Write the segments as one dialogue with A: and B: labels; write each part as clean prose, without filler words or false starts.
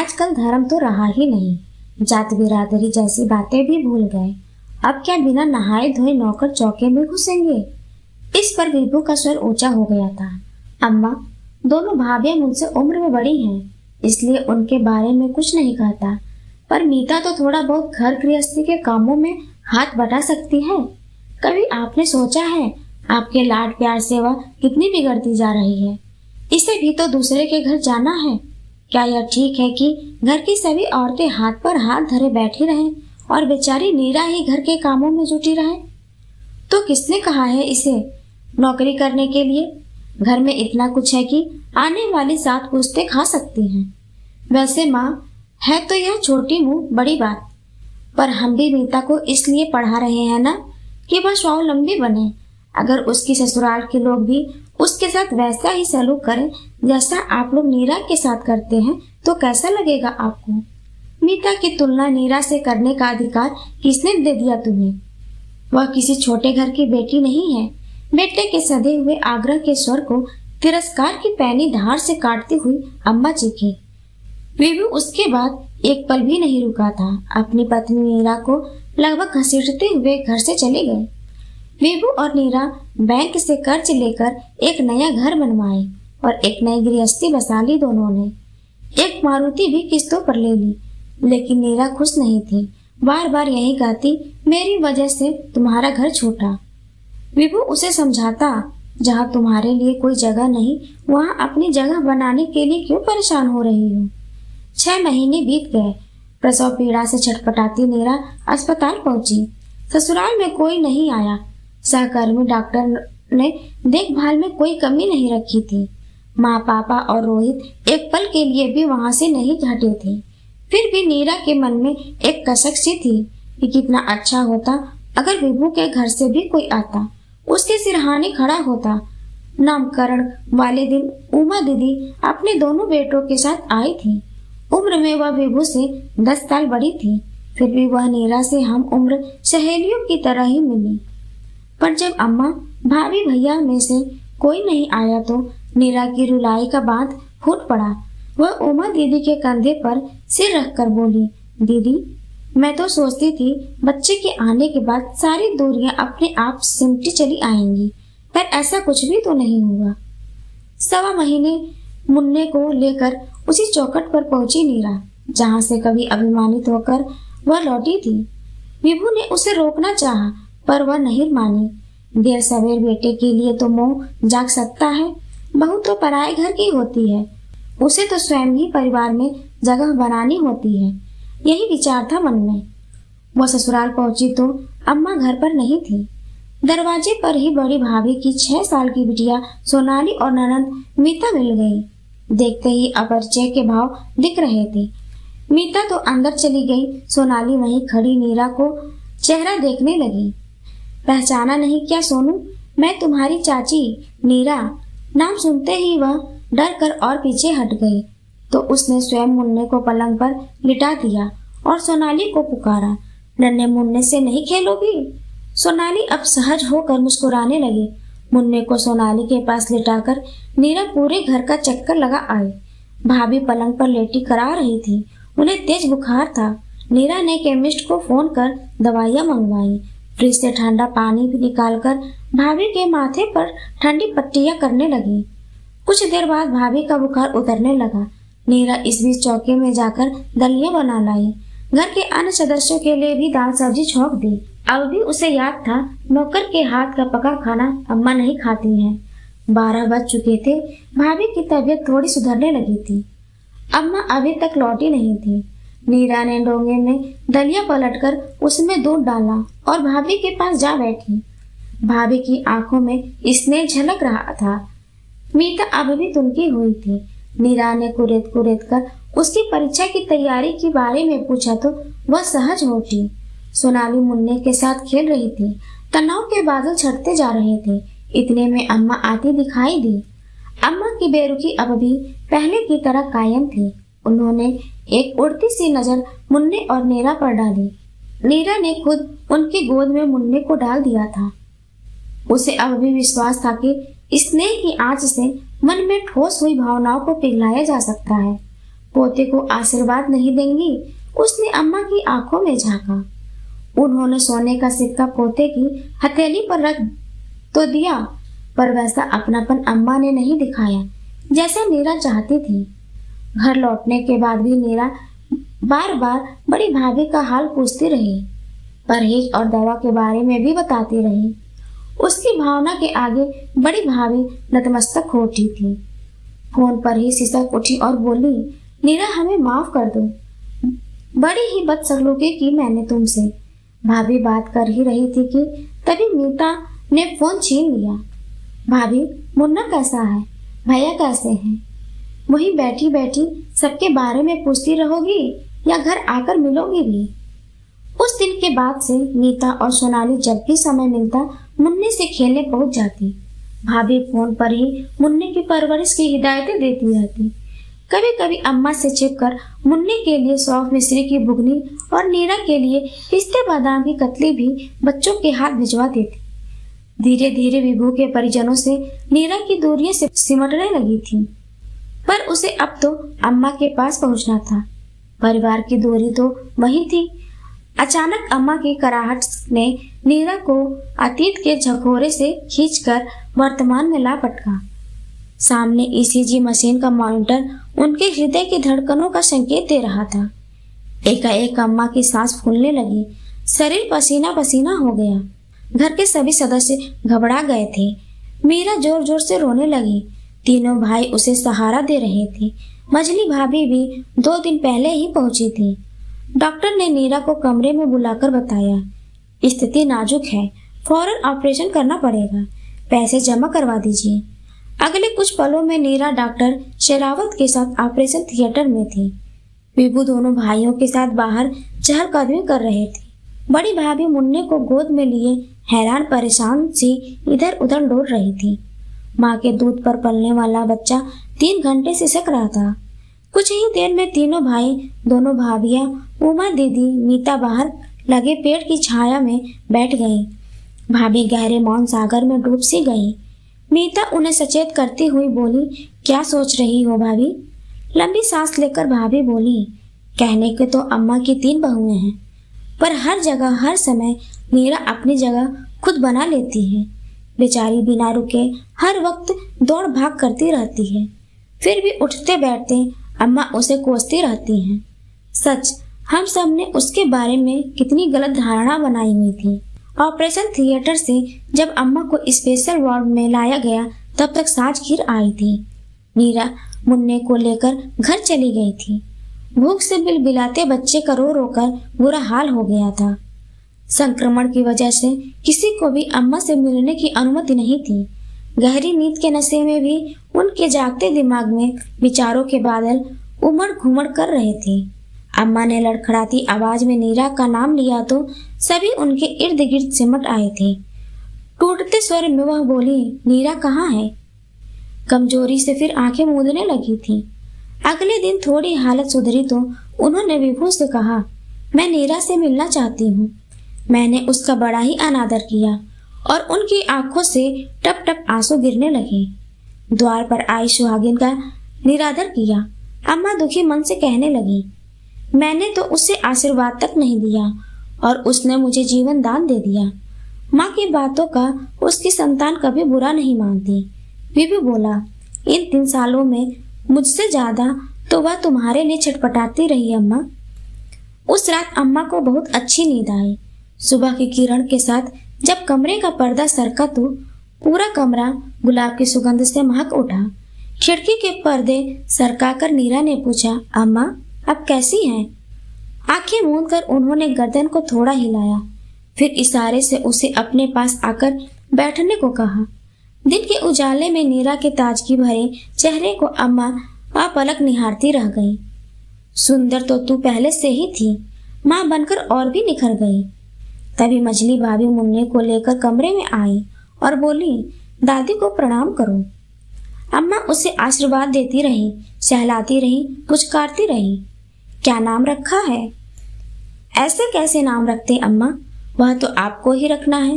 A: आजकल धर्म तो रहा ही नहीं, जात बिरादरी जैसी बातें भी भूल गए। अब क्या बिना नहाए धोए नौकर चौके में घुसेंगे? इस पर विभू का स्वर ऊंचा हो गया था। अम्मा, दोनों भाभियां मुझसे उम्र में बड़ी हैं, इसलिए उनके बारे में कुछ नहीं कहता, पर मीता तो थोड़ा बहुत घर गृहस्थी के कामों में हाथ बटा सकती है। कभी आपने सोचा है आपके लाड प्यार से वह कितनी बिगड़ती जा रही है? इसे भी तो दूसरे के घर जाना है। क्या यह ठीक है कि घर की सभी औरतें हाथ पर हाथ धरे बैठी रहें और बेचारी नीरा ही घर के कामों में जुटी रहे? तो किसने कहा है इसे नौकरी करने के लिए? घर में इतना कुछ है कि आने वाली 7 पुश्तें खा सकती हैं। वैसे माँ, है तो यह छोटी मुंह बड़ी बात, पर हम भी मीता को इसलिए पढ़ा रहे हैं ना कि वह स्वावलंबी बने। अगर उसकी ससुराल के लोग भी उसके साथ वैसा ही सलूक करें जैसा आप लोग नीरा के साथ करते हैं तो कैसा लगेगा आपको? मीता की तुलना नीरा से करने का अधिकार किसने दे दिया तुम्हें? वह किसी छोटे घर की बेटी नहीं है। बेटे के सधे हुए आग्रह के स्वर को तिरस्कार की पैनी धार से काटती हुई अम्मा चीखी। विभू उसके बाद एक पल भी नहीं रुका था। अपनी पत्नी नीरा को लगभग घसीटते हुए घर से चले गए। विभू और नीरा बैंक से कर्ज लेकर एक नया घर बनवाए और एक नई गृहस्थी बसा ली दोनों ने। एक मारुति भी किस्तों पर ले ली, लेकिन नीरा खुश नहीं थी। बार बार यही कहती, मेरी वजह से तुम्हारा घर छूटा। विभू उसे समझाता, जहाँ तुम्हारे लिए कोई जगह नहीं, वहाँ अपनी जगह बनाने के लिए क्यों परेशान हो रही हो? 6 महीने बीत गए। प्रसव पीड़ा से छटपटाती नीरा अस्पताल पहुंची। ससुराल में कोई नहीं आया। सहकर्मी डॉक्टर ने देखभाल में कोई कमी नहीं रखी थी। माँ, पापा और रोहित एक पल के लिए भी वहां से नहीं हटे थे। फिर भी नीरा के मन में एक कसक सी थी कि कितना अच्छा होता अगर विभू के घर से भी कोई आता, उसके सिरहाने खड़ा होता। नामकरण वाले दिन उमा दीदी अपने दोनों बेटों के साथ आई थी। उम्र में वह विभू से 10 साल बड़ी थी, फिर भी वह नीरा से हम उम्र सहेलियों की तरह ही मिली। पर जब अम्मा, भाभी, भैया में से कोई नहीं आया तो नीरा की रुलाई का बांध फूट पड़ा। वह उमा दीदी के कंधे पर सिर रखकर बोली, दीदी, मैं तो सोचती थी बच्चे के आने के बाद सारी दूरियां अपने आप सिमटी चली आएंगी, पर ऐसा कुछ भी तो नहीं हुआ। 1.25 महीने मुन्ने को लेकर उसी चौखट पर पहुंची नीरा, जहां से कभी अभिमानित होकर वह लौटी थी। विभू ने उसे रोकना चाहा, पर वह नहीं मानी। देर सवेर बेटे के लिए तो मोह जाग सकता है, बहू तो पराए घर की होती है, उसे तो स्वयं ही परिवार में जगह बनानी होती है। यही विचार था मन में। वह ससुराल पहुंची तो अम्मा घर पर नहीं थी। दरवाजे पर ही बड़ी भाभी की 6 साल की बिटिया सोनाली और ननद मीता मिल गई। देखते ही अपरिचय के भाव दिख रहे थे। मीता तो अंदर चली गई। सोनाली वहीं खड़ी नीरा को चेहरा देखने लगी। पहचाना नहीं क्या सोनू? मैं तुम्हारी चाची नीरा। नाम सुनते ही वह डर कर और पीछे हट गई तो उसने स्वयं मुन्ने को पलंग पर लिटा दिया और सोनाली को पुकारा, नन्हे मुन्ने से नहीं खेलोगी? सोनाली अब सहज होकर मुस्कुराने लगी। मुन्ने को सोनाली के पास लिटाकर नीरा पूरे घर का चक्कर लगा आई। भाभी पलंग पर लेटी करा रही थी। उन्हें तेज बुखार था। नीरा ने केमिस्ट को फोन कर दवाइयां मंगवाई। फ्रिज से ठंडा पानी भी निकालकर भाभी के माथे पर ठंडी पट्टियां करने लगी। कुछ देर बाद भाभी का बुखार उतरने लगा। नीरा इस बीच चौके में जाकर दलिया बना लाई। घर के अन्य सदस्यों के लिए भी दाल सब्जी छोंक दी। अब भी उसे याद था, नौकर के हाथ का पका खाना अम्मा नहीं खाती हैं। 12 बज चुके थे। भाभी की तबीयत थोड़ी सुधरने लगी थी। अम्मा अभी तक लौटी नहीं थी। नीरा ने डोंगे में दलिया पलटकर उसमें दूध डाला और भाभी के पास जा बैठी। भाभी की आंखों में स्नेह झलक रहा था। मीता अब भी तुनकी हुई थी। नीरा ने कुरेद कुरेद कर उसकी परीक्षा की तैयारी के बारे में पूछा तो वह सहज हो उठी। सोनाली मुन्ने के साथ खेल रही थी। तनाव के बादल छटते जा रहे थे। इतने में अम्मा आती दिखाई दी। अम्मा की बेरुखी अब भी पहले की तरह कायम थी। उन्होंने एक उड़ती सी नजर मुन्ने और नीरा पर डाली। नीरा ने खुद उनकी गोद में मुन्ने को डाल दिया था। उसे अब भी विश्वास था कि स्नेह की आंच से मन में ठोस हुई भावनाओं को पिघलाया जा सकता है। पोते को आशीर्वाद नहीं देंगी? उसने अम्मा की आंखों में झांका। उन्होंने सोने का सिक्का पोते की हथेली पर रख तो दिया, पर वैसा अपनापन अम्मा ने नहीं दिखाया जैसा नीरा चाहती थी। घर लौटने के बाद भी नीरा बार बार बड़ी भाभी का हाल पूछती रही, परहेज और दवा के बारे में भी बताती रही। उसकी भावना के आगे बड़ी भाभी नतमस्तक हो उठी थी। फोन पर ही सिसक उठी और बोली, नीरा हमें माफ कर दो, बड़ी ही बदसलूकी की मैंने तुमसे। भाभी बात कर ही रही थी कि तभी मीता ने फोन छीन लिया। भाभी, मुन्ना कैसा है? भैया कैसे हैं? वही बैठी बैठी सबके बारे में पूछती रहोगी या घर आकर मिलोगी भी? उस दिन के बाद से नीता और सोनाली जब भी समय मिलता मुन्ने से खेलने पहुंच जाती। भाभी फोन पर ही मुन्ने की परवरिश की हिदायतें देती रहती। कभी कभी अम्मा से छिपकर मुन्ने के लिए सौंफ मिश्री की बुगनी और नीरा के लिए पिस्ते बादाम की कतली भी बच्चों के हाथ भिजवा देती। धीरे धीरे विभू के परिजनों से नीरा की दूरियां सिमटने लगी थी, पर उसे अब तो अम्मा के पास पहुंचना था। परिवार की दूरी तो वही थी। अचानक अम्मा की कराहट ने नीरा को अतीत के झकोरे से खींचकर वर्तमान में ला पटका। सामने ईसीजी मशीन का मॉनिटर उनके हृदय की धड़कनों का संकेत दे रहा था। एकाएक अम्मा की सांस फूलने लगी, शरीर पसीना पसीना हो गया। घर के सभी सदस्य घबरा गए थे। मीरा जोर जोर से रोने लगी। तीनों भाई उसे सहारा दे रहे थे। मझली भाभी भी 2 दिन पहले ही पहुंची थी। डॉक्टर ने नीरा को कमरे में बुलाकर बताया, स्थिति नाजुक है, फौरन ऑपरेशन करना पड़ेगा, पैसे जमा करवा दीजिए। अगले कुछ पलों में नीरा डॉक्टर शेरावत के साथ ऑपरेशन थिएटर में थी। विभू दोनों भाइयों के साथ बाहर चहलकदमी कर रहे थे। बड़ी भाभी मुन्ने को गोद में लिए हैरान परेशान सी इधर उधर दौड़ रही थी। माँ के दूध पर पलने वाला बच्चा 3 घंटे से सिसक रहा था। कुछ ही देर में तीनों भाई, दोनों भाभियाँ, उमा दीदी, मीता बाहर लगे पेड़ की छाया में बैठ गई। भाभी गहरे मौन सागर में डूब सी गई। मीता उन्हें सचेत करती हुई बोली, क्या सोच रही हो भाभी? लंबी सांस लेकर भाभी बोली, कहने के तो अम्मा की 3 बहुएं हैं, पर हर जगह हर समय मीरा अपनी जगह खुद बना लेती है। बेचारी बिना रुके हर वक्त दौड़ भाग करती रहती है, फिर भी उठते बैठते अम्मा उसे कोसती रहती हैं। सच, हम सब ने उसके बारे में कितनी गलत धारणा बनाई हुई थी। ऑपरेशन थिएटर से जब अम्मा को स्पेशल वार्ड में लाया गया तब तक सांस घिर आई थी। मीरा मुन्ने को लेकर घर चली गई थी। भूख से बिलबिलाते बच्चे का रो रो कर बुरा हाल हो गया था। संक्रमण की वजह से किसी को भी अम्मा से मिलने की अनुमति नहीं थी। गहरी नींद के नशे में भी उनके जागते दिमाग में विचारों के बादल उमड़ घुमड़ कर रहे थे। अम्मा ने लड़खड़ाती आवाज में नीरा का नाम लिया तो सभी उनके इर्द गिर्द सिमट आए थे। टूटते स्वर में वह बोली, नीरा कहाँ है? कमजोरी से फिर आंखें मूंदने लगी थी। अगले दिन थोड़ी हालत सुधरी तो उन्होंने विभू से कहा, मैं नीरा से मिलना चाहती हूँ। मैंने उसका बड़ा ही अनादर किया और उनकी आंखों से टप टप आंसू गिरने लगे। द्वार पर आई सुहागिन का निरादर किया। अम्मा दुखी मन से कहने लगी, मैंने तो उसे आशीर्वाद तक नहीं दिया और उसने मुझे जीवन दान दे दिया। माँ की बातों का उसकी संतान कभी बुरा नहीं मानती। विभू बोला, इन 3 सालों में मुझसे ज्यादा तो वह तुम्हारे लिए छटपटाती रही अम्मा। उस रात अम्मा को बहुत अच्छी नींद आई। सुबह की किरण के साथ जब कमरे का पर्दा सरका तो पूरा कमरा गुलाब की सुगंध से महक उठा। खिड़की के पर्दे सरकाकर नीरा ने पूछा, अम्मा अब कैसी हैं? आंखें मूंद कर उन्होंने गर्दन को थोड़ा हिलाया, फिर इशारे से उसे अपने पास आकर बैठने को कहा। दिन के उजाले में नीरा के ताजगी भरे चेहरे को अम्मा अपलक निहारती रह गई। सुंदर तो तू पहले से ही थी, माँ बनकर और भी निखर गई। तभी मझली भाभी मुन्ने को लेकर कमरे में आई और बोली, दादी को प्रणाम करो। अम्मा उसे आशीर्वाद देती रही, सहलाती रही, पुचकारती रही। क्या नाम रखा है? ऐसे कैसे नाम रखते अम्मा, वह तो आपको ही रखना है।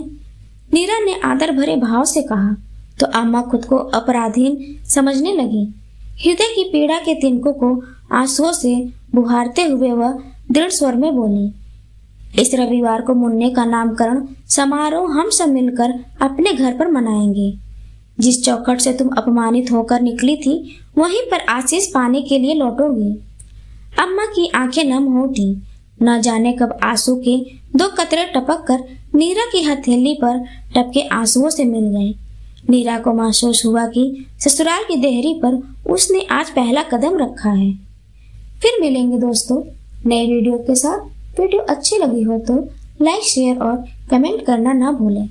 A: नीरा ने आदर भरे भाव से कहा तो अम्मा खुद को अपराधीन समझने लगी। हृदय की पीड़ा के तिनकों को आंसुओं से बुहारते हुए वह दृढ़ स्वर में बोली, इस रविवार को मुन्ने का नामकरण समारोह हम सब मिलकर अपने घर पर मनाएंगे। जिस चौखट से तुम अपमानित होकर निकली थी वहीं पर आशीष पाने के लिए लौटोगी। अम्मा की आंखें नम हो उठी। न जाने कब आंसू के 2 कतरे टपक कर नीरा की हथेली पर टपके आंसुओं से मिल गए। नीरा को महसूस हुआ कि ससुराल की देहरी पर उसने आज पहला कदम रखा है। फिर मिलेंगे दोस्तों नए वीडियो के साथ। वीडियो अच्छी लगी हो तो लाइक, शेयर और कमेंट करना ना भूलें।